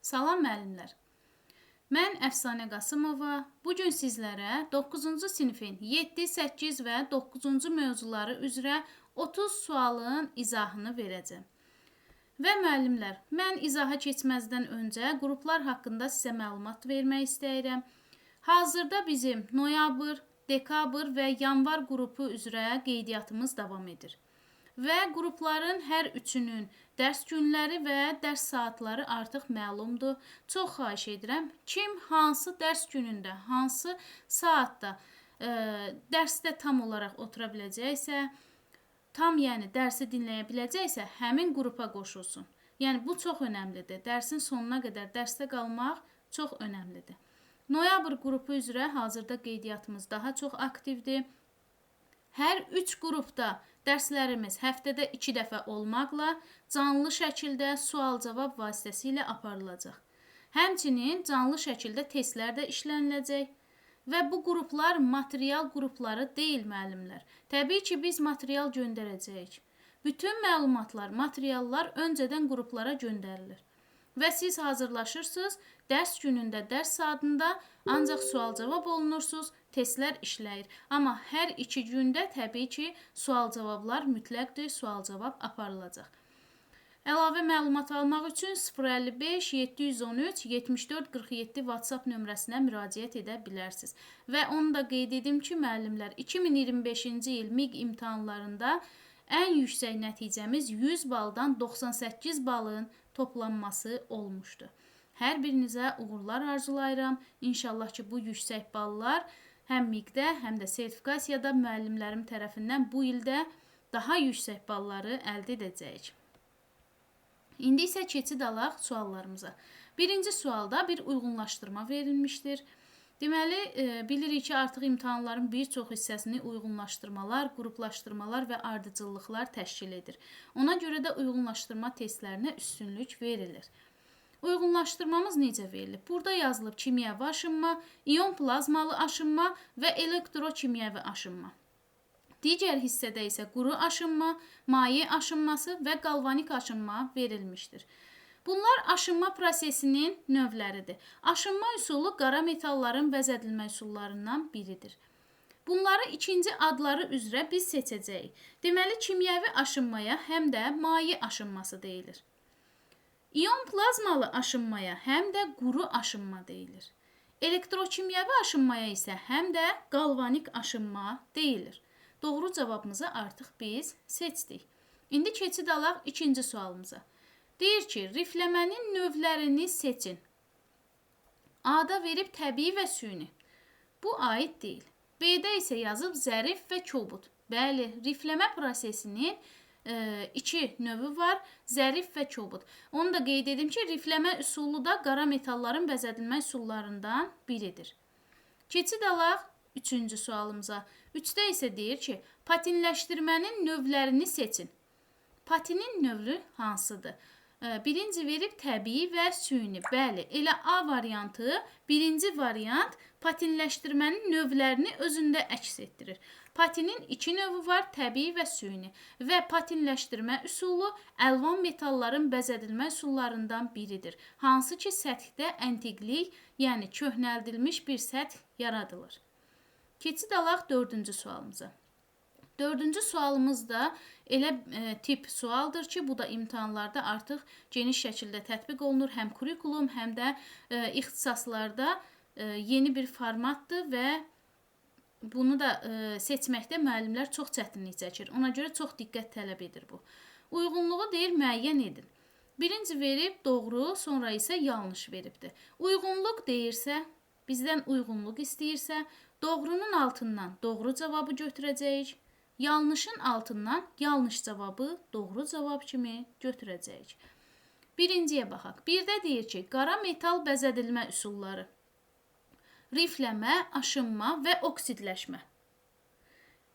Salam müəllimlər. Mən Əfsanə Qasımova. Bugün sizlərə 9-cu sinifin 7, 8 və 9-cu mövzuları üzrə 30 sualın izahını verəcəm. Və müəllimlər, mən izaha keçməzdən öncə qruplar haqqında sizə məlumat vermək istəyirəm. Hazırda bizim noyabr, dekabr və yanvar qrupu üzrə qeydiyyatımız davam edir. Və qrupların hər üçünün dərs günləri və dərs saatları artıq məlumdur. Çox xahiş edirəm, kim hansı dərs günündə, hansı saatda dərsdə tam olaraq otura biləcəksə, yəni dərsi dinləyə biləcəksə, həmin qrupa qoşulsun. Yəni bu çox önəmlidir. Dərsin sonuna qədər dərsdə qalmaq çox önəmlidir. Noyabr qrupu üzrə hazırda qeydiyyatımız daha çox aktivdir. Hər 3 qrupda dərslərimiz həftədə 2 dəfə olmaqla canlı şəkildə sual-cavab vasitəsilə aparılacaq. Həmçinin canlı şəkildə testlər də işləniləcək və bu qruplar material qrupları deyil müəllimlər. Təbii ki, biz material göndərəcəyik. Bütün məlumatlar, materiallar öncədən qruplara göndərilir. Və siz hazırlaşırsınız, dərs günündə, dərs saatında ancaq sual-cavab olunursunuz, testlər işləyir. Amma hər 2 gündə təbii ki, sual-cavablar mütləqdir, sual-cavab aparılacaq. Əlavə məlumat almaq üçün 055 713 74 47 WhatsApp nömrəsinə müraciət edə bilərsiniz. Və onu da qeyd edim ki, müəllimlər, 2025-ci il MİQ imtahanlarında ən yüksək nəticəmiz 100 baldan 98 balın toplanması olmuşdu. Hər birinizə uğurlar arzulayıram. İnşallah ki, bu yüksək ballar həm MİQ-də, həm də sertifikasiyada müəllimlərim tərəfindən bu ildə daha yüksək balları əldə edəcəyik. İndi isə keçid alaq suallarımıza. Birinci sualda bir uyğunlaşdırma verilmişdir. Deməli, bilirik ki, artıq imtahanların bir çox hissəsini uyğunlaşdırmalar, qruplaşdırmalar və ardıcıllıqlar təşkil edir. Ona görə də uyğunlaşdırma testlərinə üstünlük verilir. Uyğunlaşdırmamız necə verilir? Burada yazılıb kimyəvi aşınma, ion plazmalı aşınma və elektrokimyəvi aşınma. Digər hissədə isə quru aşınma, maye aşınması və qalvanik aşınma verilmişdir. Bunlar aşınma prosesinin növləridir. Aşınma üsulu qara metalların vəzədilmə üsullarından biridir. Bunları ikinci adları üzrə biz seçəcəyik. Deməli, kimyəvi aşınmaya həm də maye aşınması deyilir. İon plazmalı aşınmaya həm də quru aşınma deyilir. Elektrokimyəvi aşınmaya isə həm də qalvanik aşınma deyilir. Doğru cavabımızı artıq biz seçdik. İndi keçid alaq ikinci sualımıza. Deyir ki, rifləmənin növlərini seçin. A-da verib təbii və süni. Bu aid deyil. B-də isə yazıb zərif və kobud. Bəli, rifləmə prosesinin 2 növü var, zərif və kobud. Onu da qeyd edim ki, rifləmə üsulu da qara metalların vəzədilmə üsullarından biridir. Keçid alaq 3-cü sualımıza. 3-də isə deyir ki, patinləşdirmənin növlərini seçin. Patinin növü hansıdır? Birinci verib təbii və süni. Bəli, elə A variantı, birinci variant patinləşdirmənin növlərini özündə əks etdirir. Patinin 2 növü var, təbii və süni. Və patinləşdirmə üsulu əlvan metalların bəzədilmə üsullarından biridir. Hansı ki, səthdə əntiqlik, yəni köhnəldilmiş bir səth yaradılır. Keçid alaq 4-cü sualımıza. 4-cü sualımız da elə tip sualdır ki, bu da imtahanlarda artıq geniş şəkildə tətbiq olunur. Həm kurikulum, həm də ixtisaslarda yeni bir formatdır və bunu da seçməkdə müəllimlər çox çətinlik çəkir. Ona görə çox diqqət tələb edir bu. Uyğunluğu deyir, müəyyən edin. Birinci verib doğru, sonra isə yanlış veribdir. Uyğunluq deyirsə, bizdən uyğunluq istəyirsə, doğrunun altından doğru cavabı götürəcəyik. Yanlışın altından yanlış cavabı doğru cavab kimi götürəcəyik. Birinciyə baxaq. Birdə deyir ki, qara metal bəzədilmə üsulları. Rifləmə, aşınma və oksidləşmə.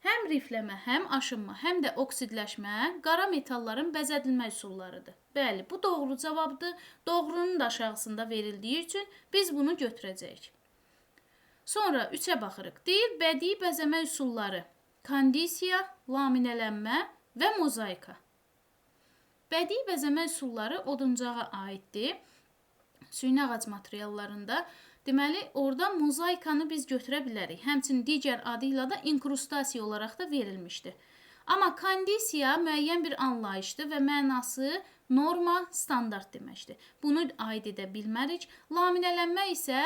Həm rifləmə, həm aşınma, həm də oksidləşmə qara metalların bəzədilmə üsullarıdır. Bəli, bu doğru cavabdır. Doğrunun da aşağısında verildiyi üçün biz bunu götürəcəyik. Sonra 3-ə baxırıq. Deyir, bədii bəzəmə üsulları. Kondisiya, laminələnmə və mozaika. Bədii bəzəmə üsulları oduncağa aiddir. süni ağac materiallarında. Deməli, orada mozaikanı biz götürə bilərik. Həmçinin digər adı ilə də inkrustasiya olaraq da verilmişdir. Amma kondisiya müəyyən bir anlayışdır və mənası norma, standart deməkdir. Bunu aid edə bilmərik. Laminələnmə isə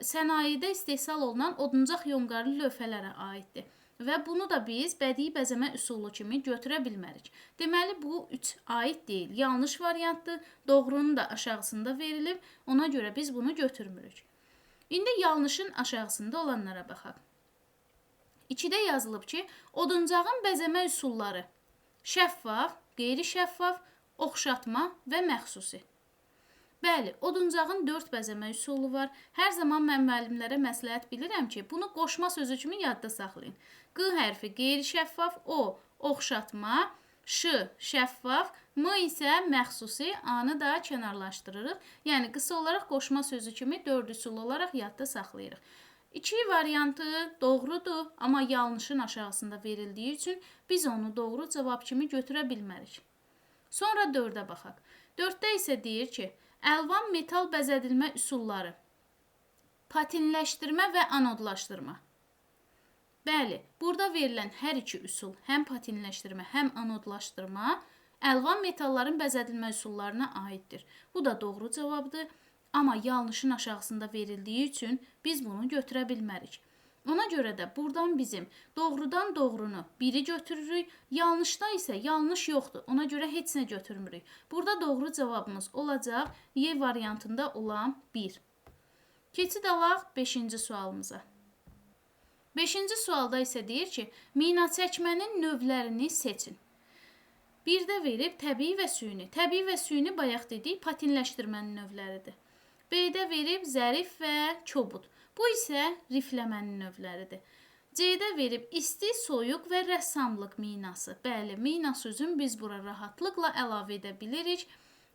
sənayedə istehsal olunan oduncaq yonqarlı lövhələrə aiddir. Və bunu da biz bədii bəzəmə üsulu kimi götürə bilmərik. Deməli, bu 3 aid deyil, yanlış variantdır. Doğrunun da aşağısında verilib, ona görə biz bunu götürmürük. İndi yanlışın aşağısında olanlara baxaq. 2-də yazılıb ki, oduncağın bəzəmə üsulları şəffaf, qeyri-şəffaf, oxşatma və məxsusi. Bəli, oduncağın 4 bəzəmə üsulu var. Hər zaman mən müəllimlərə məsləhət bilirəm ki, bunu qoşma sözü kimi yadda saxlayın. Q hərfi qeyri-şəffaf, O oxşatma, Ş şəffaf, M isə məxsusi, A-nı da kənarlaşdırırıq. Yəni, qısa olaraq qoşma sözü kimi 4 üsul olaraq yadda saxlayırıq. 2 variantı doğrudur, amma yanlışın aşağısında verildiyi üçün biz onu doğru cavab kimi götürə bilmərik. Sonra 4-ə baxaq. 4-də isə deyir ki, əlvan metal bəzədilmə üsulları patinləşdirmə və anodlaşdırma. Bəli, burada verilən hər iki üsul, həm patinləşdirmə, həm anodlaşdırma, əlvan metalların bəzədilmə üsullarına aiddir. Bu da doğru cavabdır, amma yanlışın aşağısında verildiyi üçün biz bunu götürə bilmərik. Ona görə də buradan bizim doğrudan doğrunu biri götürürük, yanlışda isə yanlış yoxdur. Ona görə heç nə götürmürük. Burada doğru cavabımız olacaq Y variantında olan 1. Keçid alaq 5-ci sualımıza. 5-ci sualda isə deyir ki, mina çəkmənin növlərini seçin. 1-də verib təbii və süni. Təbii və süni bayaq dedik, patinləşdirmənin növləridir. B-də verib zərif və çobud. Bu isə rifləmənin növləridir. C-də verib isti, soyuq və rəssamlıq minası. Bəli, mina sözünü biz bura rahatlıqla əlavə edə bilirik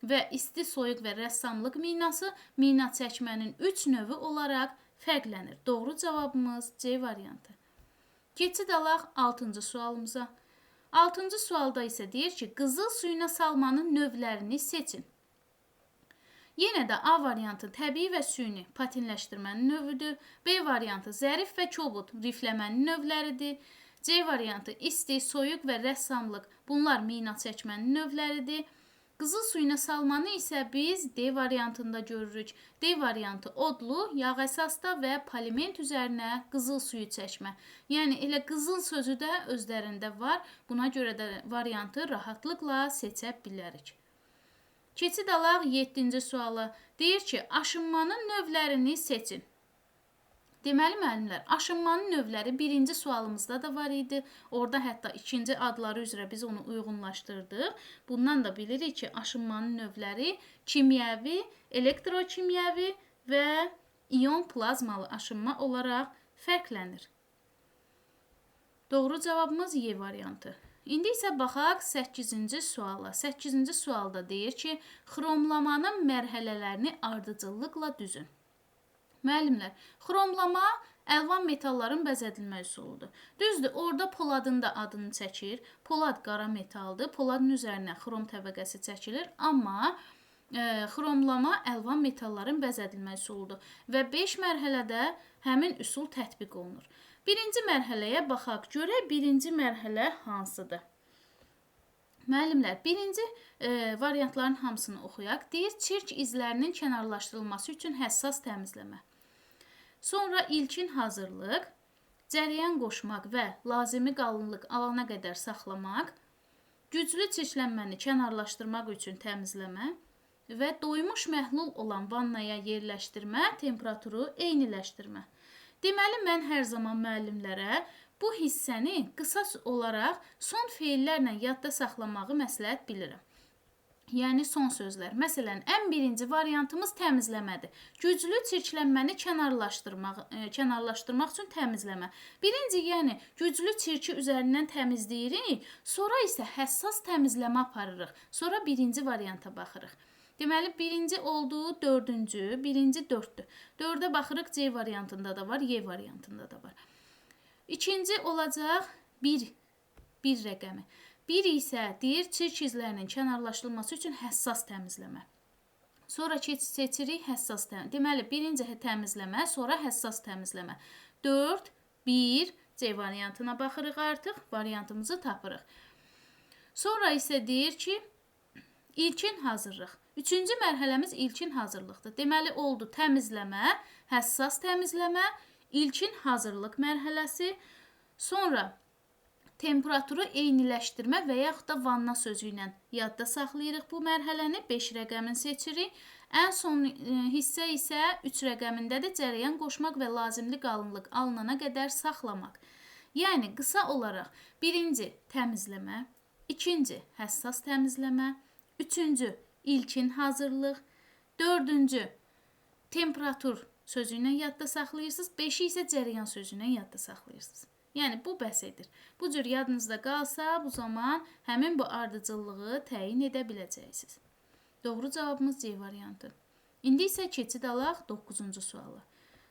və isti, soyuq və rəssamlıq minası mina çəkmənin 3 növü olaraq fərqlənir. Doğru cavabımız C variantı. Keçid alaq 6-cı sualımıza. 6-cı sualda isə deyir ki, qızıl suyuna salmanın növlərini seçin. Yenə də A variantı təbii və süni patinləşdirmənin növüdür. B variantı zərif və çobud rifləmənin növləridir. C variantı isti, soyuq və rəssamlıq bunlar mina çəkmənin növləridir. Qızıl suyuna salmanı isə biz D variantında görürük. D variantı odlu, yağ əsasda və poliment üzərinə qızıl suyu çəkmə. Yəni elə qızıl sözü də özlərində var. Buna görə də variantı rahatlıqla seçə bilərik. Keçid alaq 7-ci suala. Deyir ki, aşınmanın növlərini seçin. Deməli, müəllimlər, aşınmanın növləri 1-ci sualımızda da var idi. Orada hətta 2-ci adları üzrə biz onu uyğunlaşdırdıq. Bundan da bilirik ki, aşınmanın növləri kimyəvi, elektrokimyəvi və ion plazmalı aşınma olaraq fərqlənir. Doğru cavabımız Y variantı. İndi isə baxaq 8-ci suala. 8-ci sualda deyir ki, xromlamanın mərhələlərini ardıcıllıqla düzün. Müəllimlər, xromlama əlvan metalların bəzədilmə üsuludur. Düzdür, orada poladın da adını çəkir. Polad qara metaldır. Poladın üzərinə xrom təbəqəsi çəkilir. Amma xromlama əlvan metalların bəzədilmə üsuludur. Və 5 mərhələdə həmin üsul tətbiq olunur. Birinci mərhələyə baxaq, görək birinci mərhələ hansıdır? Müəllimlər, birinci variantların hamısını oxuyaq. Deyir, çirk izlərinin kənarlaşdırılması üçün həssas təmizləmə. Sonra ilkin hazırlıq, cərəyan qoşmaq və lazımi qalınlıq alana qədər saxlamaq, güclü çirklənməni kənarlaşdırmaq üçün təmizləmə və doymuş məhlul olan vannaya yerləşdirmə, temperaturu eyniləşdirmə. Deməli, mən hər zaman müəllimlərə bu hissəni qısa olaraq son feillərlə yadda saxlamağı məsləhət bilirəm. Yəni, son sözlər. Məsələn, ən birinci variantımız təmizləmədir. Güclü çirklənməni kənarlaşdırmaq üçün təmizləmə. Birinci, yəni, güclü çirki üzərindən təmizləyirik, sonra isə həssas təmizləmə aparırıq. Sonra birinci varianta baxırıq. Deməli, birinci olduğu 4-cü, birinci 4-dür. 4-ə baxırıq, C variantında da var, Y variantında da var. İkinci olacaq 1 rəqəmi. 1 isə deyir, çirk izlərinin kənarlaşdırılması üçün həssas təmizləmə. Sonra seçirik həssas təmizləmə. Deməli, birinci təmizləmə, sonra həssas təmizləmə. 4, 1, C variantına baxırıq artıq, variantımızı tapırıq. Sonra isə deyir ki, ilkin hazırlıq. Üçüncü mərhələmiz ilkin hazırlıqdır. Deməli, oldu təmizləmə, həssas təmizləmə, ilkin hazırlıq mərhələsi, sonra temperaturu eyniləşdirmə və yaxud da vanna sözü ilə yadda saxlayırıq bu mərhələni, 5 rəqəmini seçirik. Ən son hissə isə 3 rəqəmindədir, cərəyan qoşmaq və lazımlı qalınlıq alınana qədər saxlamaq. Yəni, qısa olaraq, birinci təmizləmə, ikinci həssas təmizləmə, üçüncü ilkin hazırlıq, dördüncü temperatur sözü ilə yadda saxlayırsınız, beşi isə cərəyan sözü ilə yadda saxlayırsınız. Yəni, bu bəs edir. Bu cür yadınızda qalsa, bu zaman həmin bu ardıcıllığı təyin edə biləcəksiniz. Doğru cavabımız C variantı. İndi isə keçid alaq 9-cu suala.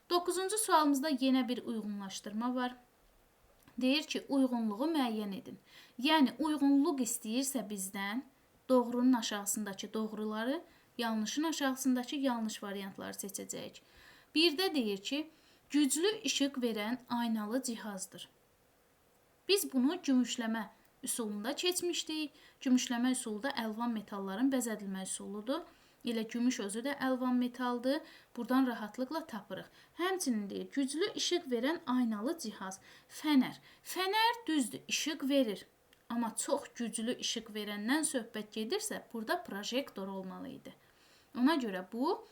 9-cu sualımızda yenə bir uyğunlaşdırma var. Deyir ki, uyğunluğu müəyyən edin. Yəni, uyğunluq istəyirsə bizdən doğrunun aşağısındakı doğruları, yanlışın aşağısındakı yanlış variantları seçəcəyik. Bir də deyir ki, güclü işıq verən aynalı cihazdır. Biz bunu gümüşləmə üsulunda keçmişdik. Gümüşləmə üsulu da əlvan metalların bəzədilmə üsuludur. Elə gümüş özü də əlvan metaldır. Buradan rahatlıqla tapırıq. Həmçinin deyir, güclü işıq verən aynalı cihaz. Fənər. Fənər düzdür, işıq verir. Amma çox güclü işıq verəndən söhbət gedirsə, burada projektor olmalı idi. Ona görə bu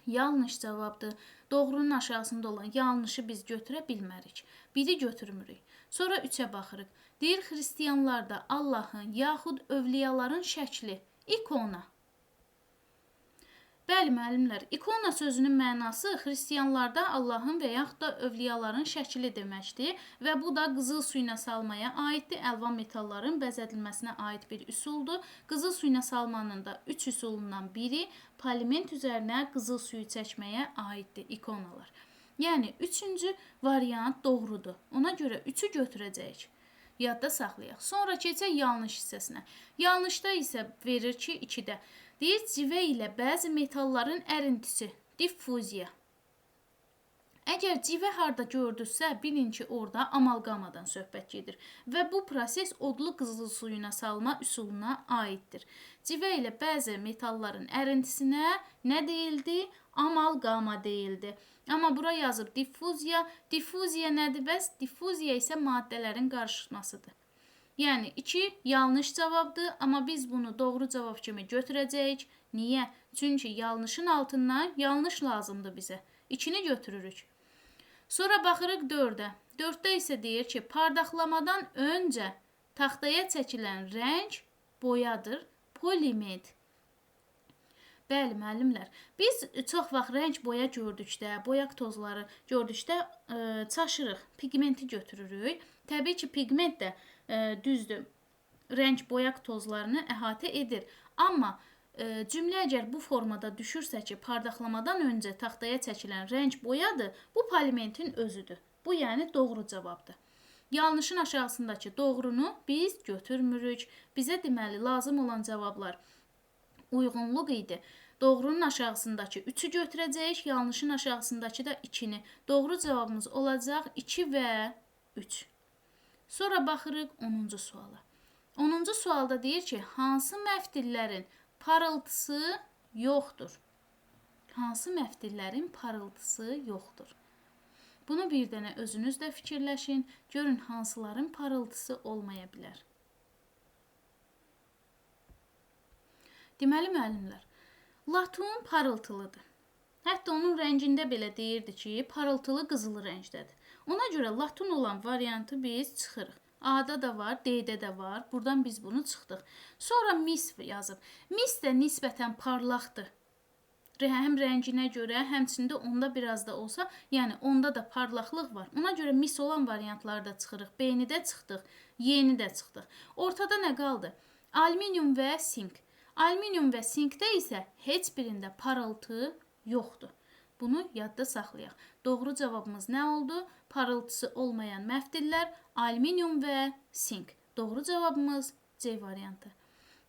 yanlış cavabdır. Doğrunun aşağısında olan yanlışı biz götürə bilmərik. Biri götürmürük. Sonra 3-ə baxırıq. Deyir, xristiyanlarda Allahın yaxud övliyaların şəkli, ikona. Bəli, müəllimlər, ikona sözünün mənası xristiyanlarda Allahın və yaxud da övliyaların şəkli deməkdir və bu da qızıl suyuna salmaya aiddir. Əlvan metalların bəzədilməsinə aid bir üsuldur. Qızıl suyuna salmanın da 3 üsulundan biri poliment üzərinə qızıl suyu çəkməyə aiddir ikonalar. Yəni, 3-cü variant doğrudur. Ona görə 3-ü götürəcəyik. Yadda saxlayaq. Sonra keçək yanlış hissəsinə. Yanlışda isə verir ki, 2-də. Deyir, civə ilə bəzi metalların ərintisi, diffuziya. Əgər civə harda gördünüzsə, bilin ki, orada amalqamadan söhbət gedir və bu proses odlu qızıl suyuna salma üsuluna aiddir. Civə ilə bəzi metalların ərintisinə nə deyildi? Amalqama deyildi. Amma bura yazıb diffuziya. Diffuziya nədir bəs? Diffuziya isə maddələrin qarışmasıdır. Yəni, 2 yanlış cavabdır, amma biz bunu doğru cavab kimi götürəcəyik. Niyə? Çünki yanlışın altından yanlış lazımdır bizə. 2-ni götürürük. Sonra baxırıq 4-ə. 4-də isə deyir ki, parlaqlamadan öncə taxtaya çəkilən rəng boyadır, poliment. Bəli, müəllimlər, biz çox vaxt rəng boya gördükdə, boyaq tozları gördükdə çaşırıq, pigmenti götürürük. Təbii ki, pigment də düzdür, rəng boyaq tozlarını əhatə edir. Amma cümlə əgər bu formada düşürsə ki, parlaqlamadan öncə taxtaya çəkilən rəng boyadır, bu polimentin özüdür. Bu, yəni doğru cavabdır. Yanlışın aşağısındakı doğrunu biz götürmürük. Bizə deməli lazım olan cavablar uyğunluq idi. Doğrunun aşağısındakı 3-ü götürəcəyik, yanlışın aşağısındakı da 2-ni. Doğru cavabımız olacaq 2 və 3. Sonra baxırıq 10-cu suala. 10-cu sualda deyir ki, hansı məftillərin parıltısı yoxdur? Hansı məftillərin parıltısı yoxdur? Bunu bir dənə özünüz də fikirləşin, görün hansıların parıltısı olmaya bilər. Deməli, müəllimlər, latun parıltılıdır. Hətta onun rəngində belə deyirdi ki, parıltılı qızılı rəngdədir. Ona görə latun olan variantı biz çıxırıq. A-da da var, D-də də var. Buradan biz bunu çıxdıq. Sonra mis yazıb. Mis də nisbətən parlaqdır. Həm rənginə görə, həmçində onda biraz da olsa, yəni onda da parlaqlıq var. Ona görə mis olan variantlarda çıxırıq. B-ni də çıxdıq, Y-ni də çıxdıq. Ortada nə qaldı? Alüminium və sink. Alüminium və sinkdə isə heç birində parıltı yoxdur. Bunu yadda saxlayaq. Doğru cavabımız nə oldu? Parıltısı olmayan məftillər alüminium və sink. Doğru cavabımız C variantı.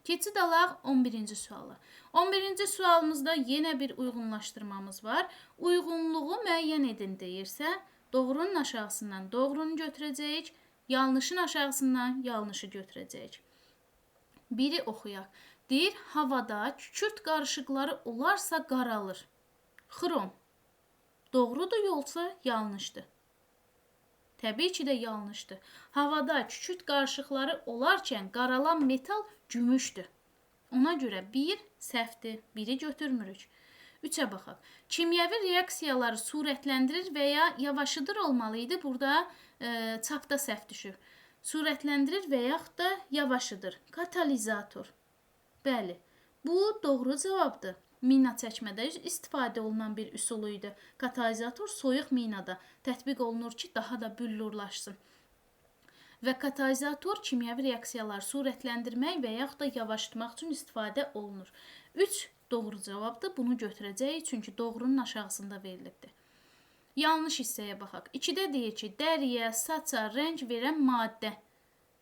Keçid alaq 11-ci suala. 11-ci sualımızda yenə bir uyğunlaşdırmamız var. Uyğunluğu müəyyən edin deyirsə, doğrunun aşağısından doğrunu götürəcəyik, yanlışın aşağısından yanlışı götürəcəyik. Biri oxuyaq. Deyir, havada kükürt qarışıqları olarsa qaralır. Xrom. Doğrudur yoxsa yanlışdır? Təbii ki də yanlışdır. Havada kükürt qarışıqları olarkən qaralan metal gümüşdür. Ona görə 1 səhvdir, 1-i götürmürük. 3-ə baxaq. Kimyəvi reaksiyaları sürətləndirir və ya yavaşıdır olmalı idi. Burada çapda səhv düşür. Sürətləndirir və yaxud da yavaşıdır. Katalizator. Bəli, bu doğru cavabdır. Mina çəkmədə istifadə olunan bir üsulu idi. Katalizator soyuq minada tətbiq olunur ki, daha da büllurlaşsın. Və katalizator kimyəvi reaksiyaları sürətləndirmək və yaxud da yavaşıtmaq üçün istifadə olunur. 3 doğru cavabdır. Bunu götürəcəyik, çünki doğrunun aşağısında verilibdir. Yanlış hissəyə baxaq. 2-də deyir ki, dəriyə, saça rəng verən maddə,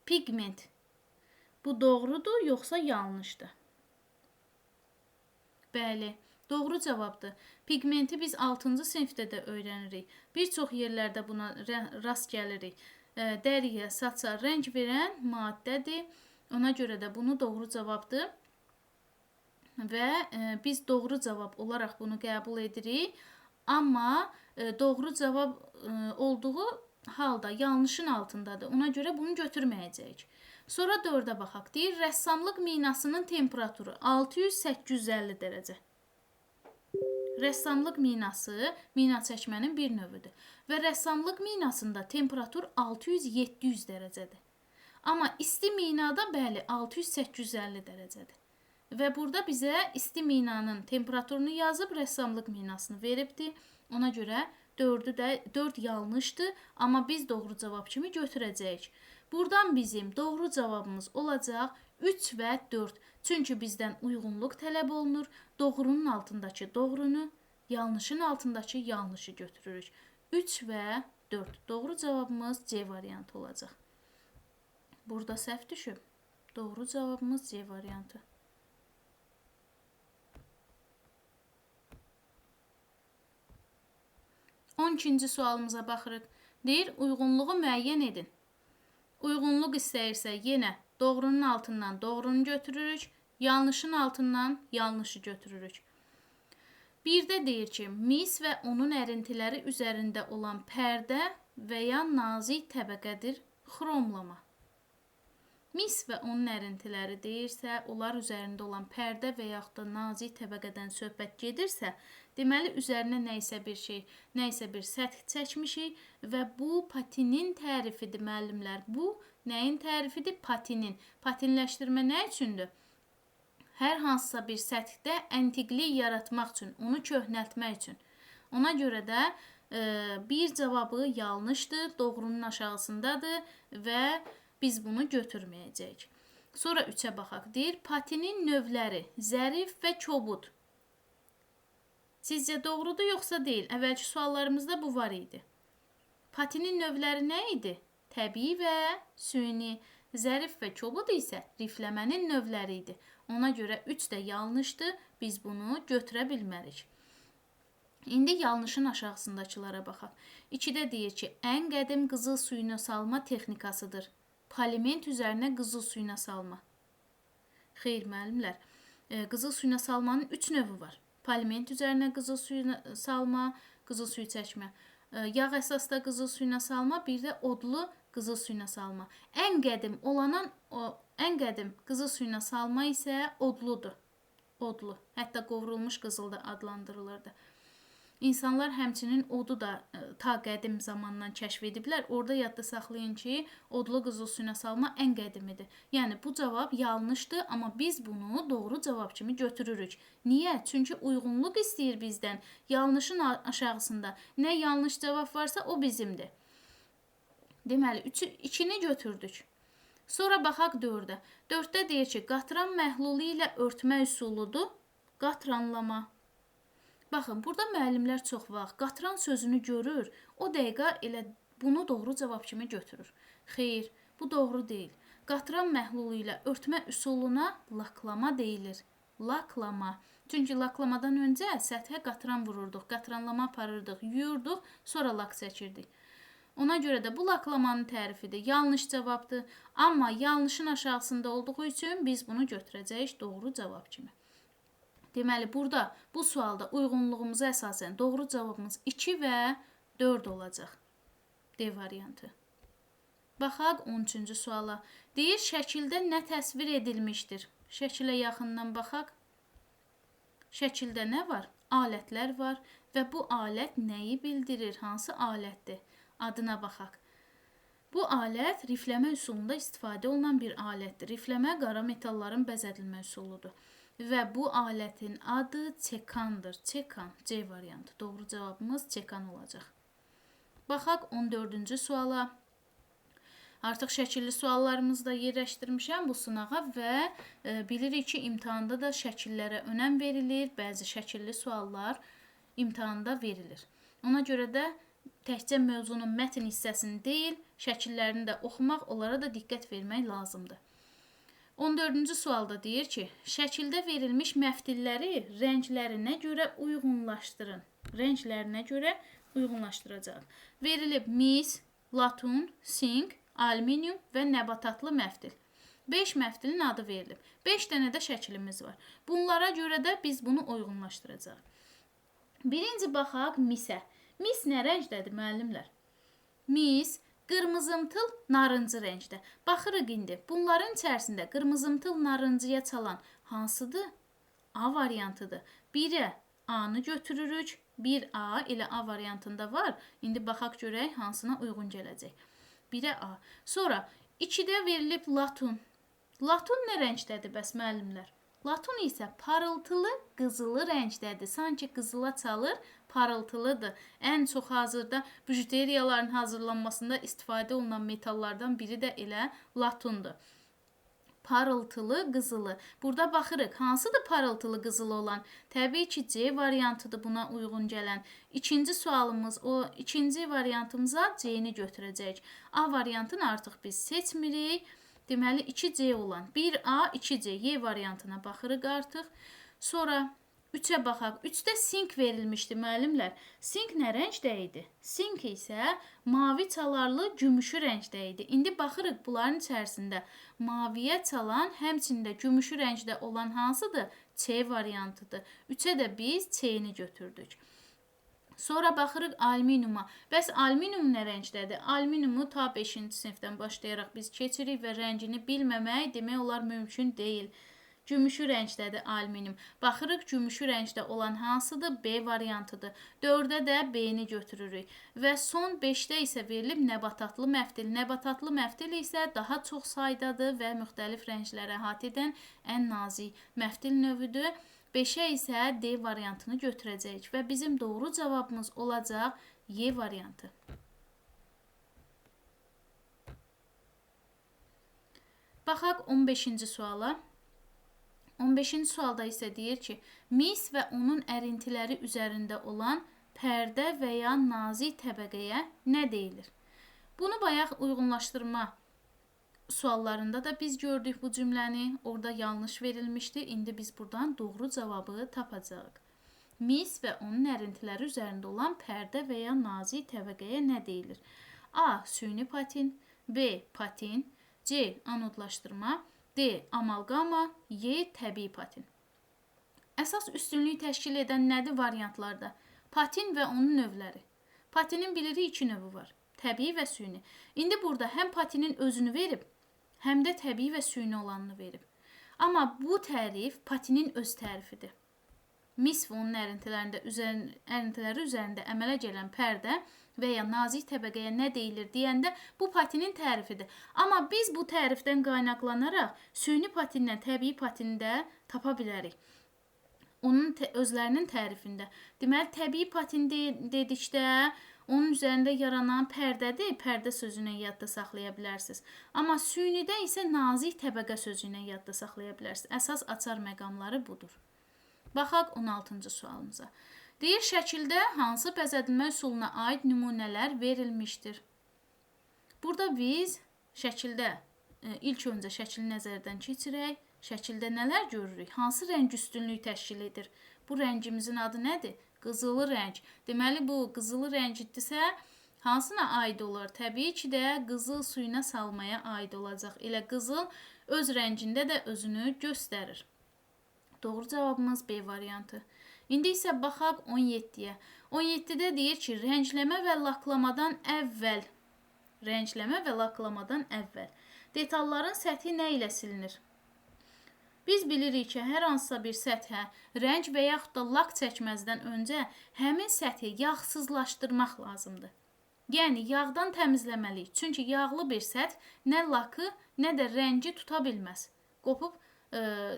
pigment. Bu doğrudur, yoxsa yanlışdır? Bəli, doğru cavabdır. Pigmenti biz 6-cı sinifdə də öyrənirik. Bir çox yerlərdə buna rast gəlirik. Dəriyə, saça rəng verən maddədir. Ona görə də bunu doğru cavabdır. Və biz doğru cavab olaraq bunu qəbul edirik. Amma doğru cavab olduğu halda yanlışın altındadır. Ona görə bunu götürməyəcəyik. Sonra 4-ə baxaq. Deyir, rəssamlıq minasının temperaturu 600-850 dərəcə. Rəssamlıq minası mina çəkmənin bir növüdür. Və rəssamlıq minasında temperatur 600-700 dərəcədir. Amma isti minada bəli 600-850 dərəcədir. Və burada bizə isti minanın temperaturunu yazıb rəssamlıq minasını veribdir. Ona görə 4 yanlışdır, amma biz doğru cavab kimi götürəcəyik. Buradan bizim doğru cavabımız olacaq 3 və 4. Çünki bizdən uyğunluq tələb olunur. Doğrunun altındakı doğrunu, yanlışın altındakı yanlışı götürürük. 3 və 4. Doğru cavabımız C variantı olacaq. Burada səhv düşüb. Doğru cavabımız C variantı. 12-ci sualımıza baxırıq. Deyir, uyğunluğu müəyyən edin. Uyğunluq istəyirsə yenə doğrunun altından doğrunu götürürük, yanlışın altından yanlışı götürürük. Bir də deyir ki, mis və onun ərintiləri üzərində olan pərdə və ya nazik təbəqədir xromlama. Mis və onun ərintiləri deyirsə, onlar üzərində olan pərdə və yaxud da nazik təbəqədən söhbət gedirsə, deməli, üzərinə nəysə bir şey, nəysə bir səth çəkmişik və bu patinin tərifidir, müəllimlər. Bu nəyin tərifidir? Patinin. Patinləşdirmə nə üçündür? Hər hansısa bir səthdə əntiqlik yaratmaq üçün, onu köhnəltmək üçün. Ona görə də bir cavabı yanlışdır, doğrunun aşağısındadır və biz bunu götürməyəcəyik. Sonra 3-ə baxaq. Deyir, patinin növləri zərif və kobud. Sizcə doğrudur, yoxsa deyil? Əvvəlki suallarımızda bu var idi. Patinin növləri nə idi? Təbii və süni. Zərif və kobud isə rifləmənin növləri idi. Ona görə 3 də yanlışdır. Biz bunu götürə bilmərik. İndi yanlışın aşağısındakılara baxaq. 2-də deyir ki, ən qədim qızıl suyuna salma texnikasıdır. Poliment üzərinə qızıl suyuna salma. Xeyr, müəllimlər. Qızıl suyuna salmanın 3 növü var. Poliment üzərinə qızıl suyuna salma, qızıl suyu çəkmə. Yağ əsasda qızıl suyuna salma, bir də odlu qızıl suyuna salma. Ən qədim qızıl suyuna salma isə odludur. Odlu. Hətta qovrulmuş qızıl da adlandırılırdı. İnsanlar həmçinin odu da ta qədim zamandan kəşf ediblər. Orada yadda saxlayın ki, odlu qızıl suyuna salma ən qədimidir. Yəni, bu cavab yanlışdır, amma biz bunu doğru cavab kimi götürürük. Niyə? Çünki uyğunluq istəyir bizdən. Yanlışın aşağısında nə yanlış cavab varsa, o bizimdir. Deməli, 2-ni götürdük. Sonra baxaq 4-ə. 4-də deyir ki, qatran məhlulu ilə örtmə üsuludur. Qatranlama. Baxın, burada müəllimlər çox vaxt qatran sözünü görür, o dəqiqə elə bunu doğru cavab kimi götürür. Xeyr, bu doğru deyil. Qatıran məhlulu ilə örtmə üsuluna laklama deyilir. Laklama. Çünki laklamadan öncə səthə qatıran vururduq, qatıranlama aparırdıq, yuyurduq, sonra lak çəkirdik. Ona görə də bu laklamanın tərifidir. Yanlış cavabdır. Amma yanlışın aşağısında olduğu üçün biz bunu götürəcəyik doğru cavab kimi. Deməli, burada bu sualda uyğunluğumuza əsasən doğru cavabımız 2 və 4 olacaq. D variantı. Baxaq 13-cü suala. Deyir, şəkildə nə təsvir edilmişdir? Şəkilə yaxından baxaq. Şəkildə nə var? Alətlər var və bu alət nəyi bildirir? Hansı alətdir? Adına baxaq. Bu alət rifləmə üsulunda istifadə olunan bir alətdir. Rifləmə qara metalların bəzədilmə üsuludur. Və bu alətin adı çekandır. Çekan, C variantı. Doğru cavabımız çekan olacaq. Baxaq 14-cü suala. Artıq şəkilli suallarımızı da yerləşdirmişəm bu sınağa və bilirik ki, imtahanda da şəkillərə önəm verilir. Bəzi şəkilli suallar imtahanda verilir. Ona görə də təkcə mövzunun mətn hissəsini deyil, şəkillərini də oxumaq, onlara da diqqət vermək lazımdır. 14-cü sualda deyir ki, şəkildə verilmiş məftilləri rənglərinə görə uyğunlaşdırın. Rənglərinə görə uyğunlaşdıracaq. Verilib mis, latun, sink, alüminium və nəbatatlı məftil. 5 məftilin adı verilib. 5 dənə də şəklimiz var. Bunlara görə də biz bunu uyğunlaşdıracaq. Birinci baxaq misə. Mis nə rəngdədir, müəllimlər? Mis qırmızımtıl narıncı rəngdə. Baxırıq indi. Bunların içərisində qırmızımtıl narıncıya çalan hansıdır? A variantıdır. 1-ə A-nı götürürük. 1A elə A variantında var. İndi baxaq görək hansına uyğun gələcək. 1-ə A. Sonra 2-də verilib latun. Latun nə rəngdədir bəs müəllimlər? Latun isə parıltılı qızılı rəngdədir. Sanki qızıla çalır, parıltılıdır. Ən çox hazırda bijuteriyaların hazırlanmasında istifadə olunan metallardan biri də elə latundur. Parıltılı qızılı. Burada baxırıq, hansıdır parıltılı qızılı olan? Təbii ki, C variantıdır buna uyğun gələn. İkinci sualımız, o ikinci variantımıza C-ni götürəcəyik. A variantını artıq biz seçmirik. Deməli, 2C olan 1A, 2C, Y variantına baxırıq artıq. Sonra 3-ə baxaq. 3-də sink verilmişdi, müəllimlər. Sink nə rəngdə idi? Sink isə mavi çalarlı gümüşü rəngdə idi. İndi baxırıq bunların içərisində maviyə çalan, həmçində gümüşü rəngdə olan hansıdır? C variantıdır. 3-ə də biz C-ni götürdük. Sonra baxırıq alüminiuma. Bəs alüminium nə rəngdədir? Alüminiumu ta 5-ci sinifdən başlayaraq biz keçirik və rəngini bilməmək demək olar mümkün deyil. Gümüşü rəngdədir alüminium. Baxırıq gümüşü rəngdə olan hansıdır? B variantıdır. 4-də də B-ni götürürük. Və son 5-də isə verilib nəbatatlı məftil. Nəbatatlı məftil isə daha çox saydadır və müxtəlif rəngləri əhatə edən ən nazik məftil növüdür. 5-ə isə D variantını götürəcəyik və bizim doğru cavabımız olacaq Y variantı. Baxaq 15-ci suala. 15-ci sualda isə deyir ki, mis və onun ərintiləri üzərində olan pərdə və ya nazik təbəqəyə nə deyilir? Bunu bayaq uyğunlaşdırma suallarında da biz gördük bu cümləni. Orada yanlış verilmişdi. İndi biz buradan doğru cavabı tapacağıq. Mis və onun ərintiləri üzərində olan pərdə və ya nazik təbəqəyə nə deyilir? A. Süni patin, B. Patin, C. Anodlaşdırma, D. Amalqama, Y. Təbii patin. Əsas üstünlük təşkil edən nədir variantlarda? Patin və onun növləri. Patinin bilirik 2 növü var. Təbii və süni. İndi burada həm patinin özünü verib, həm də təbii və süni olanını verib. Amma bu tərif patinin öz tərifidir. Mis və onun ərintiləri üzərində əmələ gələn pərdə və ya nazik təbəqəyə nə deyilir deyəndə bu patinin tərifidir. Amma biz bu tərifdən qaynaqlanaraq süni patinlə təbii patində tapa bilərik. Onun özlərinin tərifində. Deməli, təbii patin dedikdə onun üzərində yaranan pərdədir. Pərdə sözünü yadda saxlaya bilərsiniz. Amma sünidə isə nazik təbəqə sözünü yadda saxlaya bilərsiniz. Əsas açar məqamları budur. Baxaq 16-cı sualımıza. Deyir, şəkildə hansı bəzədilmə üsuluna aid nümunələr verilmişdir? Burada biz şəkildə ilk öncə şəkili nəzərdən keçirək. Şəkildə nələr görürük? Hansı rəng üstünlüyü təşkil edir? Bu rəngimizin adı nədir? Qızılı rəng. Deməli, bu qızılı rəngidirsə, hansına aid olar? Təbii ki də qızıl suyuna salmaya aid olacaq. Elə qızıl öz rəngində də özünü göstərir. Doğru cavabımız B variantı. İndi isə baxaq 17-yə. 17-də deyir ki, rəngləmə və laklamadan əvvəl detalların səthi nə ilə silinir? Biz bilirik ki, hər hansısa bir səthə rəng və yaxud da lak çəkməzdən öncə həmin səthi yağsızlaşdırmaq lazımdır. Yəni, yağdan təmizləməliyik. Çünki yağlı bir səth nə lakı, nə də rəngi tuta bilməz. Qopub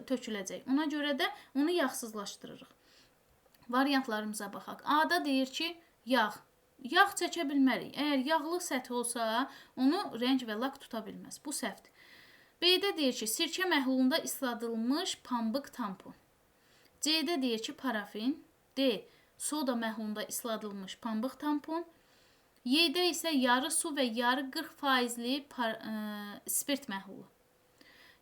töküləcək. Ona görə də onu yağsızlaşdırırıq. Variantlarımıza baxaq. A-da deyir ki, yağ. Yağ çəkə bilmərik. Əgər yağlı səthi olsa, onu rəng və lak tuta bilməz. Bu səhvdir. B-də deyir ki, sirkə məhlulunda isladılmış pambıq tampon. C-də deyir ki, parafin. D, soda məhlulunda isladılmış pambıq tampon. Y-də isə yarı su və yarı 40% spirt məhlulu.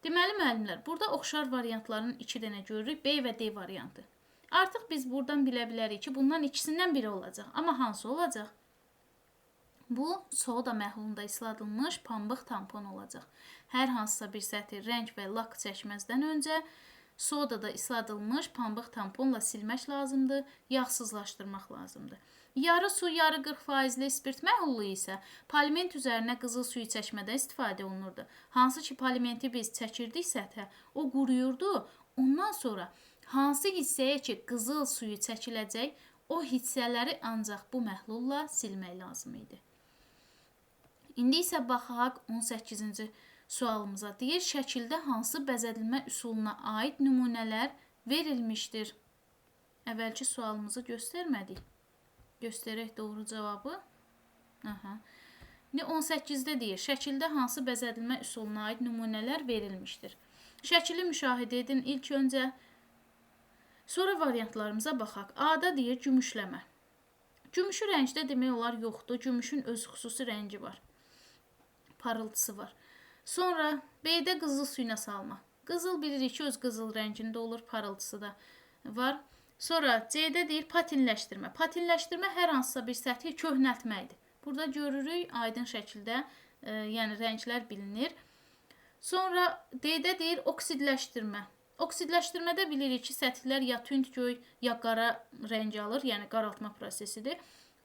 Deməli, müəllimlər, burada oxşar variantların 2 dənə görürük. B və D variantı. Artıq biz buradan bilə bilərik ki, bundan ikisindən biri olacaq. Amma hansı olacaq? Bu, soda məhlulunda isladılmış pambıq tampon olacaq. Hər hansısa bir səthi rəng və lak çəkməzdən öncə sodada isladılmış pambıq tamponla silmək lazımdır, yağsızlaşdırmaq lazımdır. Yarı su, yarı 40% spirt məhlulu isə poliment üzərinə qızıl suyu çəkmədə istifadə olunurdu. Hansı ki, polimenti biz çəkirdik səthə, o quruyurdu. Ondan sonra hansı hissəyə ki, qızıl suyu çəkiləcək, o hissələri ancaq bu məhlulla silmək lazım idi. İndi isə baxaq 18-ci sualımıza. Deyir, şəkildə hansı bəzədilmə üsuluna aid nümunələr verilmişdir? Əvvəlki sualımızı göstərmədik. Göstərək doğru cavabı. 18-də deyir, şəkildə hansı bəzədilmə üsuluna aid nümunələr verilmişdir? Şəkili müşahidə edin ilk öncə. Sonra variantlarımıza baxaq. A-da deyir, gümüşləmə. Gümüşü rəngdə demək olar yoxdur. Gümüşün öz xüsusi rəngi var. Parıltısı var. Sonra B-də qızıl suyuna salma. Qızıl bilirik ki, öz qızıl rəngində olur, parıltısı da var. Sonra C-də deyir patinləşdirmə. Patinləşdirmə hər hansısa bir səthi köhnəltməkdir. Burada görürük aydın şəkildə, yəni rənglər bilinir. Sonra D-də deyir oksidləşdirmə. Oksidləşdirmədə bilirik ki, səthlər ya tünd göy, ya qara rəng alır, yəni qaraltma prosesidir.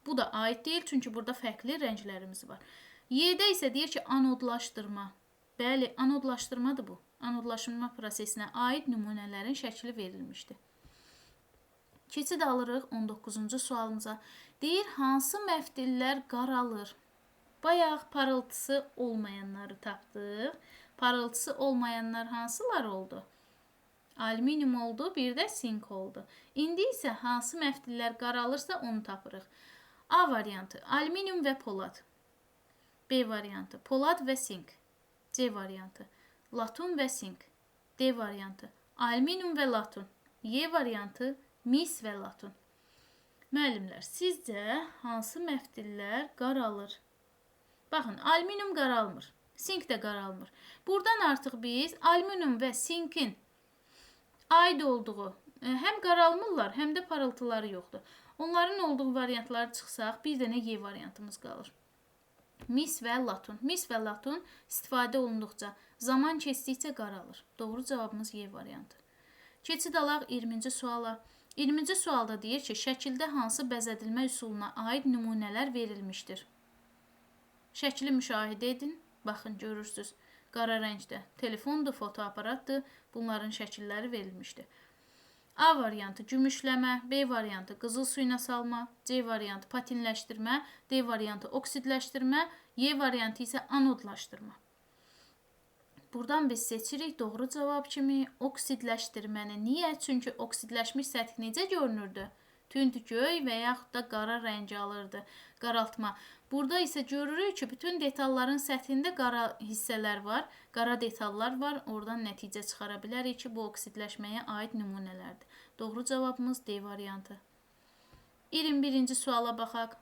Bu da aid deyil, çünki burada fərqli rənglərimiz var. Y-də isə deyir ki, anodlaşdırma. Bəli, anodlaşdırmadır bu. Anodlaşdırma prosesinə aid nümunələrin şəkli verilmişdir. Keçid alırıq 19-cu sualımıza. Deyir, hansı məftillər qaralır? Bayaq parıltısı olmayanları tapdıq. Parıltısı olmayanlar hansılar oldu? Alüminium oldu, bir də sink oldu. İndi isə hansı məftillər qaralırsa onu tapırıq. A variantı, alüminium və polad. B variantı, polad və sink. C variantı, latun və sink. D variantı, alüminium və latun. Y variantı, mis və latun. Müəllimlər, sizcə hansı məftillər qaralır? Baxın, alüminium qaralmır, sink də qaralmır. Buradan artıq biz alüminium və sinkin aid olduğu, həm qaralmırlar, həm də parıltıları yoxdur. Onların olduğu variantları çıxsaq, bir dənə Y variantımız qalır. Mis və latun. Mis və latun istifadə olunduqca, zaman keçdikcə qaralır. Doğru cavabımız Y variantı. Keçid alaq 20-ci suala. 20-ci sualda deyir ki, şəkildə hansı bəzədilmə üsuluna aid nümunələr verilmişdir? Şəkili müşahidə edin. Baxın, görürsünüz. Qara rəngdə telefondur, fotoaparatdır. Bunların şəkilləri verilmişdir. A variantı gümüşləmə, B variantı qızıl suyuna salma, C variantı patinləşdirmə, D variantı oksidləşdirmə, Y variantı isə anodlaşdırma. Buradan biz seçirik doğru cavab kimi oksidləşdirməni. Niyə? Çünki oksidləşmiş səthi necə görünürdü? Tünd göy və yaxud da qara rəngi alırdı. Qaraltma. Burada isə görürük ki, bütün detalların səthində qara hissələr var, qara detallar var. Oradan nəticə çıxara bilərik ki, bu oksidləşməyə aid nümunələrdir. Doğru cavabımız D variantı. 21-ci suala baxaq.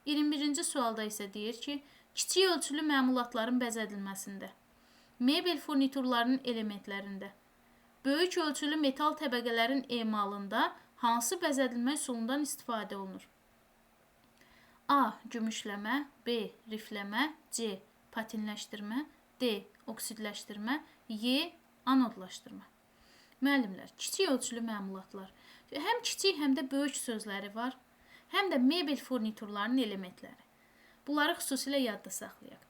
21-ci sualda isə deyir ki, kiçik ölçülü məmulatların bəzədilməsində, mebel furniturlarının elementlərində, böyük ölçülü metal təbəqələrin emalında hansı bəzədilmə üsulundan istifadə olunur? A. Gümüşləmə, B. Rifləmə, C. Patinləşdirmə, D. Oksidləşdirmə, Y. Anodlaşdırma. Müəllimlər, kiçik ölçülü məmulatlar. Həm kiçik, həm də böyük sözləri var, həm də mebel furniturlarının elementləri. Bunları xüsusilə yadda saxlayaq.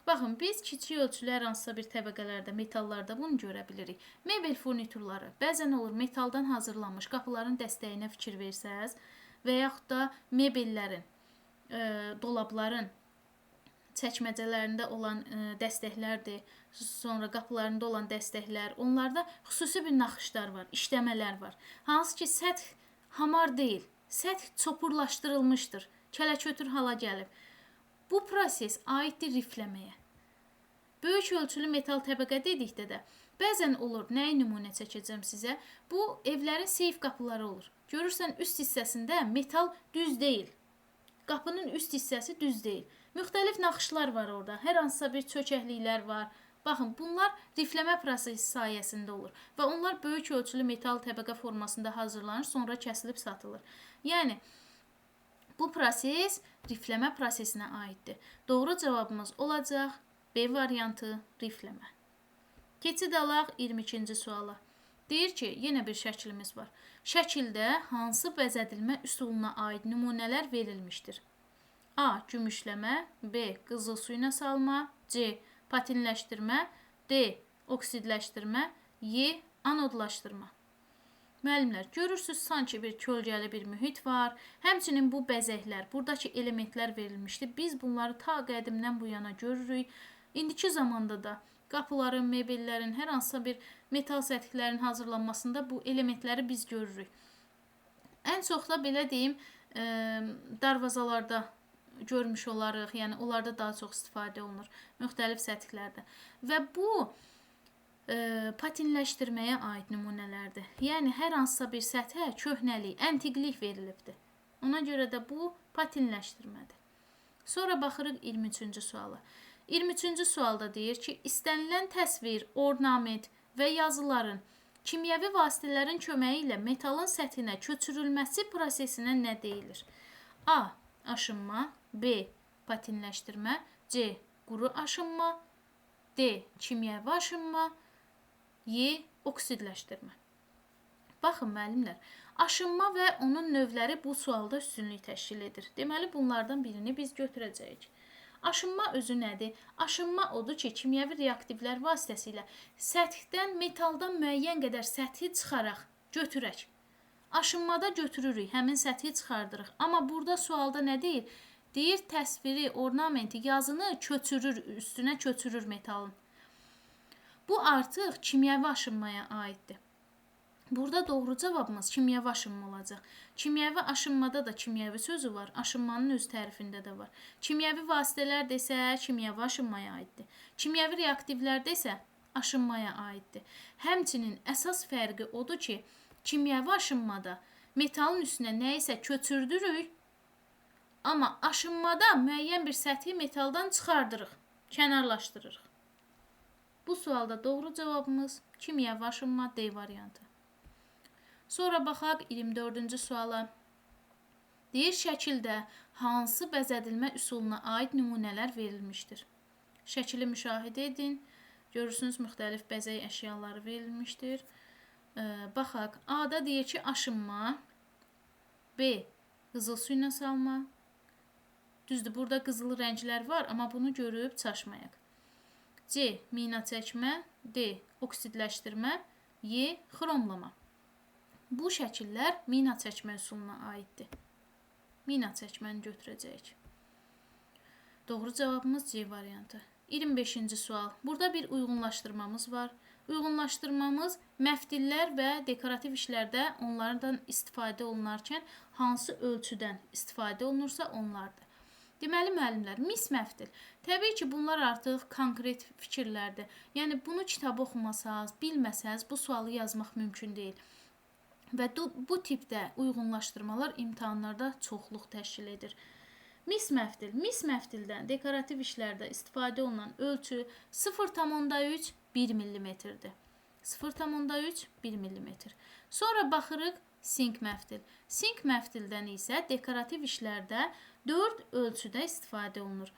Baxın, biz kiçik ölçülü hər hansısa bir təbəqələrdə, metallarda bunu görə bilirik. Mebel furniturları bəzən olur metaldan hazırlanmış qapıların dəstəyinə fikir versəz və yaxud da mebellərin, dolabların çəkməcələrində olan dəstəklərdir, sonra qapılarında olan dəstəklər, onlarda xüsusi bir naxışlar var, işləmələr var. Hansı ki, səth hamar deyil, səth çopurlaşdırılmışdır, kələkötür hala gəlib. Bu proses aiddir rifləməyə. Böyük ölçülü metal təbəqə dedikdə də bəzən olur, nəyi nümunə çəkəcəm sizə? Bu, evlərin seyf qapıları olur. Görürsən, üst hissəsində metal düz deyil. Qapının üst hissəsi düz deyil. Müxtəlif naxışlar var orada. Hər hansısa bir çökəkliklər var. Baxın, bunlar rifləmə prosesi sayəsində olur və onlar böyük ölçülü metal təbəqə formasında hazırlanır, sonra kəsilib satılır. Yəni, bu proses rifləmə prosesinə aiddir. Doğru cavabımız olacaq B variantı rifləmə. Keçid alaq 22-ci suala. Deyir ki, yenə bir şəklimiz var. Şəkildə hansı bəzədilmə üsuluna aid nümunələr verilmişdir? A. Gümüşləmə, B. Qızıl suyuna salma, C. Patinləşdirmə, D. Oksidləşdirmə, Y. Anodlaşdırma. Müəllimlər, görürsünüz, sanki bir kölgəli bir mühit var. Həmçinin bu bəzəklər, buradakı elementlər verilmişdir. Biz bunları ta qədimdən bu yana görürük. İndiki zamanda da qapıların, mebellərin, hər hansısa bir metal səthlərin hazırlanmasında bu elementləri biz görürük. Ən çox da belə deyim, darvazalarda görmüş olarıq, yəni onlarda daha çox istifadə olunur, müxtəlif səthlərdə. Və bu patinləşdirməyə aid nümunələrdir. Yəni, hər hansısa bir səthə köhnəlik, əntiqlik verilibdir. Ona görə də bu patinləşdirmədir. Sonra baxırıq 23-cü suala. 23-cü sualda deyir ki, istənilən təsvir, ornament və yazıların kimyəvi vasitələrin köməyi ilə metalın səthinə köçürülməsi prosesinə nə deyilir? A. Aşınma, B. Patinləşdirmə, C. Quru aşınma, D. Kimyəvi aşınma, Y. Oksidləşdirmə. Baxın, müəllimlər, aşınma və onun növləri bu sualda üstünlük təşkil edir. Deməli, bunlardan birini biz götürəcəyik. Aşınma özü nədir? Aşınma odur ki, kimyəvi reaktivlər vasitəsilə səthdən, metaldan müəyyən qədər səthi çıxaraq, götürək. Aşınmada götürürük, həmin səthi çıxardırıq. Amma burada sualda nə deyir? Deyir, təsviri, ornamenti, yazını köçürür, üstünə köçürür metalın. Bu artıq kimyəvi aşınmaya aiddir. Burada doğru cavabımız kimyəvi aşınma olacaq. Kimyəvi aşınmada da kimyəvi sözü var, aşınmanın öz tərifində də var. Kimyəvi vasitələr desə, kimyəvi aşınmaya aiddir. Kimyəvi reaktivlər desə, aşınmaya aiddir. Həmçinin əsas fərqi odur ki, kimyəvi aşınmada metalın üstünə nəyisə köçürdürük, amma aşınmada müəyyən bir səthi metaldan çıxardırıq, kənarlaşdırırıq. Bu sualda doğru cavabımız kimyəvi aşınma D variantı. Sonra baxaq 24-cü suala. Deyir, şəkildə hansı bəzədilmə üsuluna aid nümunələr verilmişdir? Şəkili müşahidə edin. Görürsünüz, müxtəlif bəzək əşyaları verilmişdir. Baxaq, A-da deyir ki, aşınma, B. Qızıl suyuna salma. Düzdür, burada qızıl rənglər var, amma bunu görüb çaşmayaq. C. Mina çəkmə, D. Oksidləşdirmə, Y. Xromlama. Bu şəkillər mina çəkmə üsuluna aiddir. Mina çəkməni götürəcəyik. Doğru cavabımız C variantı. 25-ci sual. Burada bir uyğunlaşdırmamız var. Uyğunlaşdırmamız məftillər və dekorativ işlərdə onlardan istifadə olunarkən hansı ölçüdən istifadə olunursa onlardır. Deməli, müəllimlər, mis məftil. Təbii ki, bunlar artıq konkret fikirlərdir. Yəni, bunu kitabı oxumasaz, bilməsəz, bu sualı yazmaq mümkün deyil. Və bu tipdə uyğunlaşdırmalar imtahanlarda çoxluq təşkil edir. Mis məftil. Mis məftildən dekorativ işlərdə istifadə olunan ölçü 0,3 1 mm-dir. 0,3 1 mm. Sonra baxırıq sink məftil. Sink məftildən isə dekorativ işlərdə 4 ölçüdə istifadə olunur.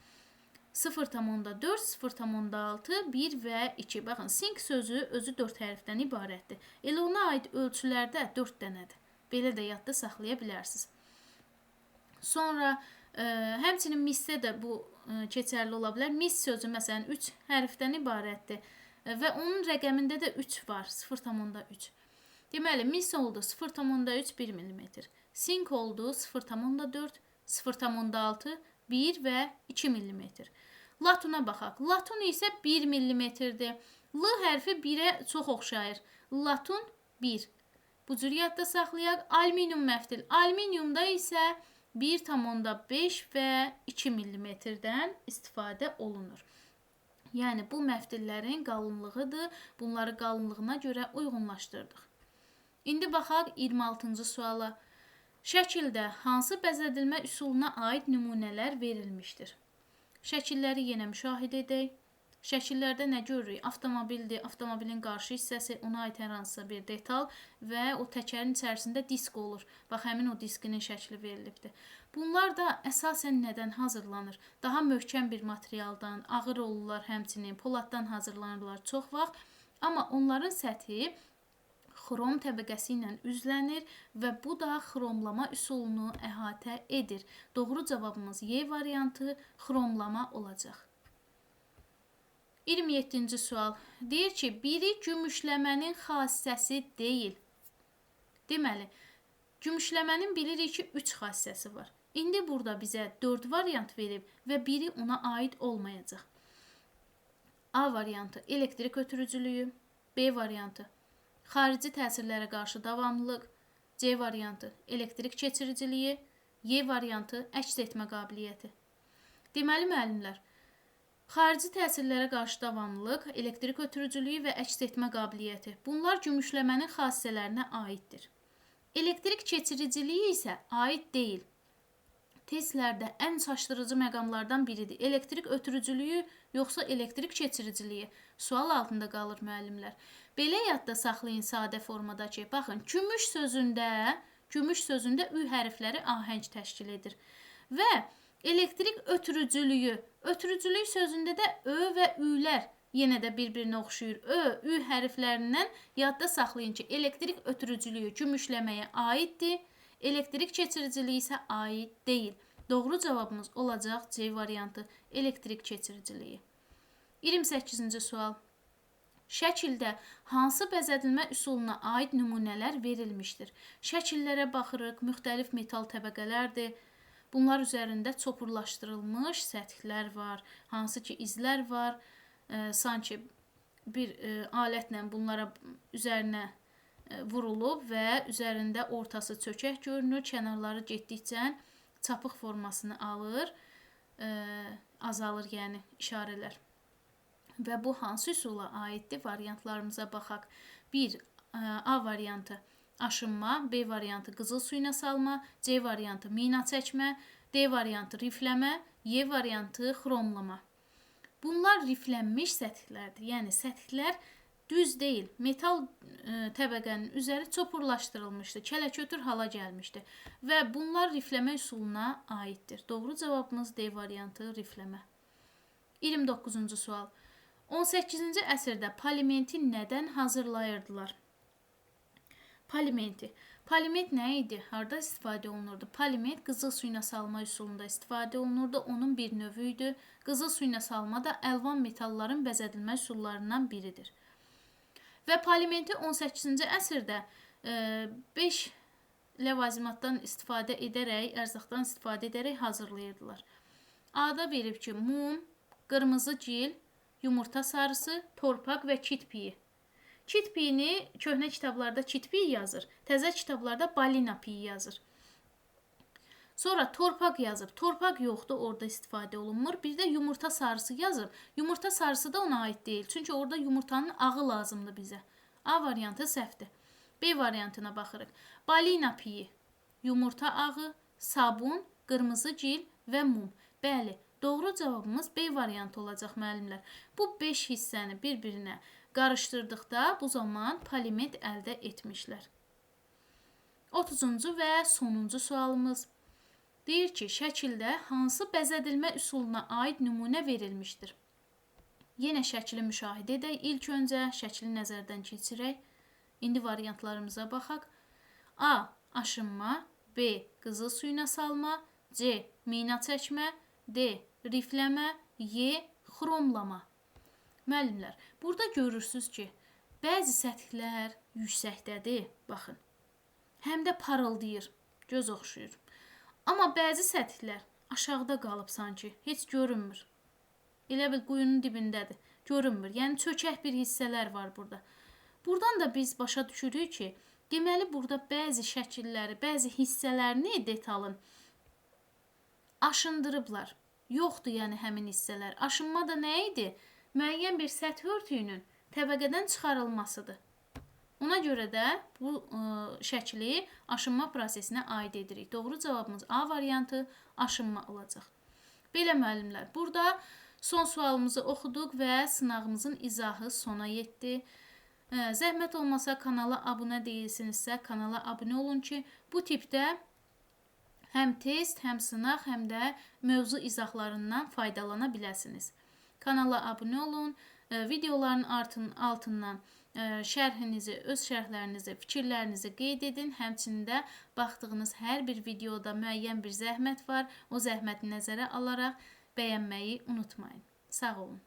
0,4, 0,6, 1 və 2. Baxın, sink sözü özü 4 hərfdən ibarətdir. Elə ona aid ölçülərdə 4 dənədir. Belə də yadda saxlaya bilərsiniz. Sonra həmçinin misdə də bu keçərli ola bilər. Mis sözü məsələn 3 hərfdən ibarətdir və onun rəqəmində də 3 var, 0,3. Deməli, mis oldu 0,3 1 mm. Sink oldu 0,4, 0,6, 1 və 2 mm. Latuna baxaq. Latun isə 1 mm-dir. L hərfi 1-ə çox oxşayır. Latun 1. Bu cür yadda saxlayaq. Alüminium məftil. Alüminiumda isə 1,5 və 2 mm-dən istifadə olunur. Yəni, bu məftillərin qalınlığıdır. Bunları qalınlığına görə uyğunlaşdırdıq. İndi baxaq 26-cı suala. Şəkildə hansı bəzədilmə üsuluna aid nümunələr verilmişdir? Şəkilləri yenə müşahidə edək. Şəkillərdə nə görürük? Avtomobildir, avtomobilin qarşı hissəsi, ona aid hər hansısa bir detal və o təkərin içərisində disk olur. Bax, həmin o diskinin şəkli verilibdir. Bunlar da əsasən nədən hazırlanır? Daha möhkəm bir materialdan, ağır olurlar həmçinin, poladdan hazırlanırlar çox vaxt. Amma onların səthi xrom təbəqəsi ilə üzlənir və bu da xromlama üsulunu əhatə edir. Doğru cavabımız Y variantı xromlama olacaq. 27-ci sual. Deyir ki, biri gümüşləmənin xassəsi deyil. Deməli, gümüşləmənin bilirik ki, 3 xassəsi var. İndi burada bizə 4 variant verib və biri ona aid olmayacaq. A variantı elektrik ötürücülüyü, B variantı xarici təsirlərə qarşı davamlılıq, C variantı elektrik keçiriciliyi, Y variantı əks etmə qabiliyyəti. Deməli, müəllimlər, xarici təsirlərə qarşı davamlılıq, elektrik ötürücülüyü və əks etmə qabiliyyəti. Bunlar gümüşləmənin xassələrinə aiddir. Elektrik keçiriciliyi isə aid deyil. Testlərdə ən çaşdırıcı məqamlardan biridir. Elektrik ötürücülüyü yoxsa elektrik keçiriciliyi? Sual altında qalır müəllimlər. Belə yadda saxlayın sadə formada ki, baxın, gümüş sözündə ü hərfləri ahəng təşkil edir. Və elektrik ötürücülük sözündə də ö və ülər yenə də bir-birinə oxşuyur. Ö, ü hərflərindən yadda saxlayın ki, elektrik ötürücülüyü gümüşləməyə aiddir. Elektrik keçiriciliyi isə aid deyil. Doğru cavabımız olacaq C variantı elektrik keçiriciliyi. 28-ci sual. Şəkildə hansı bəzədilmə üsuluna aid nümunələr verilmişdir? Şəkillərə baxırıq, müxtəlif metal təbəqələrdir. Bunlar üzərində çopurlaşdırılmış səthlər var, hansı ki izlər var. Sanki bir alətlə bunlara üzərinə vurulub və üzərində ortası çökək görünür, kənarları getdikcə çapıq formasını alır, azalır yəni işarələr. Və bu hansı üsula aiddir? Variantlarımıza baxaq. 1. A variantı aşınma, B variantı qızıl suyuna salma, C variantı mina çəkmə, D variantı rifləmə, Y variantı xromlama. Bunlar riflənmiş səthlərdir. Yəni səthlər düz deyil. Metal təbəqənin üzəri çopurlaşdırılmışdır, kələkötür hala gəlmişdir və bunlar rifləmə üsuluna aiddir. Doğru cavabımız D variantı rifləmə. 29-cu sual. 18-ci əsrdə polimenti nədən hazırlayırdılar? Polimenti. Poliment nə idi? Harada istifadə olunurdu? Poliment qızıl suyuna salma üsulunda istifadə olunurdu. Onun bir növü idi. Qızıl suyuna salma da əlvan metalların bəzədilmə üsullarından biridir. Və polimenti 18-ci əsrdə 5 ləvazimatdan istifadə edərək, ərzaqdan istifadə edərək hazırlayırdılar. A-da verib ki, mum, qırmızı gil, yumurta sarısı, torpaq və kit piyi. Kit piyini köhnə kitablarda kit piyi yazır, təzə kitablarda balina piyi yazır. Sonra torpaq yazıb, torpaq yoxdur, orada istifadə olunmur. Bir də yumurta sarısı yazıb, yumurta sarısı da ona aid deyil. Çünki orada yumurtanın ağı lazımdır bizə. A variantı səhvdir. B variantına baxırıq. Balina piyi, yumurta ağı, sabun, qırmızı gil və mum. Bəli, doğru cavabımız B variantı olacaq müəllimlər. Bu 5 hissəni bir-birinə qarışdırdıqda bu zaman polimet əldə etmişlər. 30-cu və sonuncu sualımız. Deyir ki, şəkildə hansı bəzədilmə üsuluna aid nümunə verilmişdir? Yenə şəkili müşahidə edək. İlk öncə şəkili nəzərdən keçirək. İndi variantlarımıza baxaq. A. Aşınma. B. Qızıl suyuna salma. C. Mina çəkmə. D. Rifləmə. Y. Xromlama. Müəllimlər, burada görürsünüz ki, bəzi səthlər yüksəkdədir. Baxın. Həm də parıldayır. Göz oxşuyur. Amma bəzi səthlər aşağıda qalıb sanki. Heç görünmür. Elə bil quyunun dibindədir. Görünmür. Yəni çökək bir hissələr var burada. Buradan da biz başa düşürük ki, deməli burada bəzi şəkilləri, bəzi hissələrini detalın aşındırıblar. Yoxdur yəni həmin hissələr. Aşınma da nə idi? Müəyyən bir səth örtüyünün təbəqədən çıxarılmasıdır. Ona görə də bu şəkli aşınma prosesinə aid edirik. Doğru cavabımız A variantı aşınma olacaq. Belə müəllimlər, burada son sualımızı oxuduq və sınağımızın izahı sona yetdi. Zəhmət olmasa kanala abunə deyilsinizsə, kanala abunə olun ki, bu tipdə həm test, həm sınaq, həm də mövzu izahlarından faydalana biləsiniz. Kanala abunə olun, videoların altından şərhinizi, öz şərhlərinizi, fikirlərinizi qeyd edin. Həmçində baxdığınız hər bir videoda müəyyən bir zəhmət var. O zəhməti nəzərə alaraq bəyənməyi unutmayın. Sağ olun.